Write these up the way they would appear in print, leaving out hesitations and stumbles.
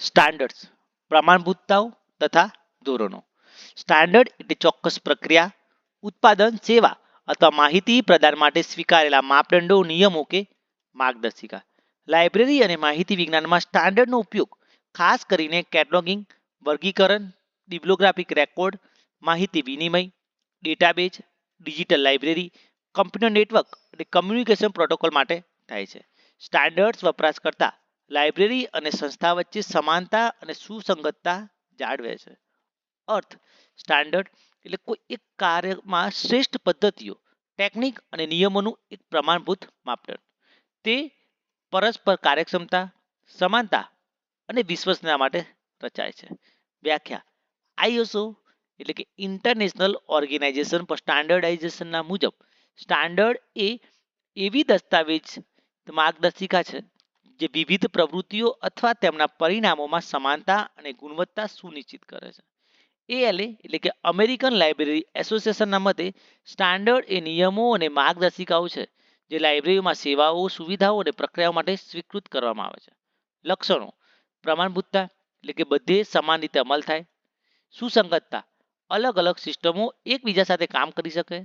Standards પ્રમાણભૂતતાઓ તથા ધોરણો. Standard એટલે ચોક્કસ પ્રક્રિયા, ઉત્પાદન, સેવા અથવા માહિતી પ્રદાન માટે સ્વીકારેલા માપદંડો, નિયમો કે માર્ગદર્શિકા. લાઇબ્રેરી અને માહિતી વિજ્ઞાનમાં સ્ટાન્ડર્ડનો ઉપયોગ ખાસ કરીને કેટલોગિંગ, વર્ગીકરણ, બિબ્લિયોગ્રાફિક રેકોર્ડ, માહિતી વિનિમય, database, digital library, computer network અને કમ્યુનિકેશન પ્રોટોકોલ માટે થાય છે. સ્ટાન્ડર્ડ્સ વપરાશકર્તા, લાઇબ્રેરી અને સંસ્થા વચ્ચે સમાનતા અને સુસંગતતા જાળવે છે. અર્થ સ્ટાન્ડર્ડ એટલે કોઈ એક કાર્યમાં શ્રેષ્ઠ પદ્ધતિઓ, ટેકનિક અને નિયમોનું એક પ્રમાણભૂત માપદંડ. તે પરસ્પર કાર્યક્ષમતા, સમાનતા અને વિશ્વસનીયતા માટે રચાય છે. વ્યાખ્યા આઈએસઓ એટલે કે ઇન્ટરનેશનલ ઓર્ગેનાઇઝેશન ફોર સ્ટાન્ડર્ડાઇઝેશનના મુજબ સ્ટાન્ડર્ડ એ એવી દસ્તાવેજ માર્ગદર્શિકા છે જે વિવિધ પ્રવૃત્તિઓ અથવા તેમના પરિણામોમાં સમાનતા અને ગુણવત્તા સુનિશ્ચિત કરે છે. એએલએ એટલે કે અમેરિકન લાઇબ્રેરી એસોસિએશનના મતે સ્ટાન્ડર્ડ એ નિયમો અને માર્ગદર્શિકાઓ છે જે લાઇબ્રેરીમાં સેવાઓ, સુવિધાઓ અને પ્રક્રિયાઓ માટે સ્વીકૃત કરવામાં આવે છે. લક્ષણો પ્રમાણભૂતતા એટલે કે બધે સમાન રીતે અમલ થાય. સુસંગતતા અલગ અલગ સિસ્ટમો એકબીજા સાથે કામ કરી શકે.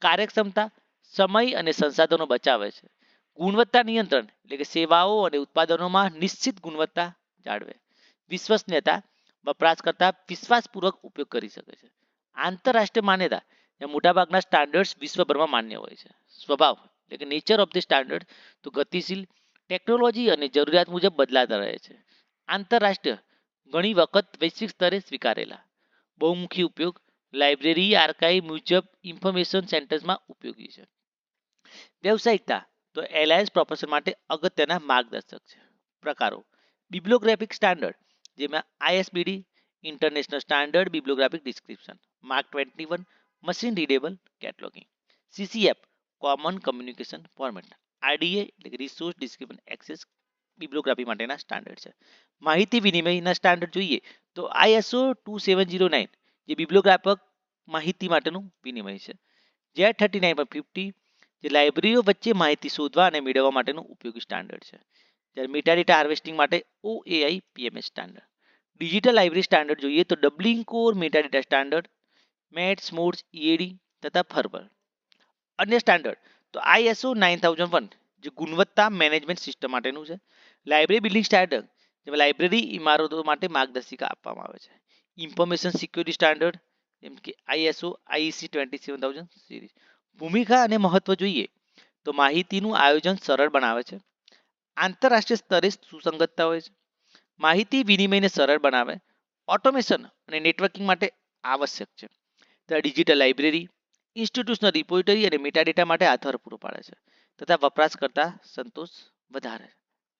કાર્યક્ષમતા સમય અને સંસાધનો બચાવે છે. ગુણવત્તા નિયંત્રણ એટલે કે સેવાઓ અને ઉત્પાદનોમાં નિશ્ચિત ગુણવત્તા જાળવે. વિશ્વસનીયતા વપરાશકર્તા વિશ્વાસપૂર્વક ઉપયોગ કરી શકે છે. આંતરરાષ્ટ્રીય માન્યતા મોટાભાગના સ્ટાન્ડર્ડ્સ વિશ્વભરમાં માન્ય હોય છે. સ્વભાવ એટલે કે નેચર ઓફ ધ સ્ટાન્ડર્ડ તો ગતિશીલ, ટેકનોલોજી અને જરૂરિયાત મુજબ બદલાતા રહે છે. આંતરરાષ્ટ્રીય ઘણી વખત વૈશ્વિક સ્તરે સ્વીકારેલા. બહુમુખી ઉપયોગ લાઇબ્રેરી, આર્કાઇવ, મ્યુઝિયમ, ઇન્ફોર્મેશન સેન્ટર્સમાં ઉપયોગી છે. વ્યવસાયિકતા તો એલાયન્સ પ્રોફેશન માટે અગત્યના માર્ગદર્શક છે. પ્રકારો બિબ્લિયોગ્રાફિક સ્ટાન્ડર્ડ જેમાં ISBD international standard bibliographic description, MARC 21 machine readable cataloguing, CCF common communication format, RDA એટલે કે રિસોર્સ ડિસ્ક્રિપ્શન એક્સેસ બિબ્લિયોગ્રાફી માટેના સ્ટાન્ડર્ડ છે. માહિતી વિનિમયના સ્ટાન્ડર્ડ જોઈએ તો આઈએસઓ 2709 જે બિબ્લિયોગ્રાફિક માહિતી માટેનું વિનિમય છે. Z39.50 જે લાઇબ્રેરીઓ વચ્ચે માહિતી શોધવા અને મેળવવા માટેનું ઉપયોગી સ્ટાન્ડર્ડ છે. જ્યારે મેટાડેટા હાર્વેસ્ટિંગ માટે OAI PMS standard. Digital library standard જોઈએ તો Dublin Core metadata standard, METS, MODS, EAD તથા ફર્બર. અન્ય સ્ટાન્ડર્ડ તો આઈએસઓ 9001 જે ગુણવત્તા મેનેજમેન્ટ સિસ્ટમ માટેનું છે. લાઇબ્રેરી બિલ્ડિંગ સ્ટાન્ડર્ડ જેમાં લાઇબ્રેરી ઇમારતો માટે માર્ગદર્શિકા આપવામાં આવે છે. ઇન્ફોર્મેશન સિક્યુરિટી સ્ટાન્ડર્ડ જેમ કે આઈએસઓ આઈઈસી 27000 સિરીઝ. ભૂમિકા અને મહત્વ જોઈએ તો માહિતીનું આયોજન સરળ બનાવે છે. આંતરરાષ્ટ્રીય સ્તરે સુસંગતતા હોય છે. માહિતી વિનિમયને સરળ બનાવે. ઓટોમેશન અને નેટવર્કિંગ માટે આવશ્યક છે. ત્યારે ડિજિટલ લાઇબ્રેરી, ઇન્સ્ટિટ્યુશનલ રિપોઝિટરી અને મેટાડેટા માટે આધાર પૂરો પાડે છે તથા વપરાશકર્તા સંતોષ વધારે.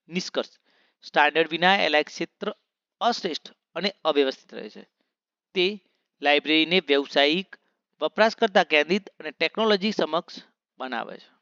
નિષ્કર્ષ સ્ટાન્ડર્ડ વિના એલાયક ક્ષેત્ર અશ્રેષ્ઠ અને અવ્યવસ્થિત રહે છે. તે લાઇબ્રેરીને વ્યવસાયિક, વપરાશકર્તા કેન્દ્રિત અને ટેકનોલોજી સમક્ષ બનાવે છે.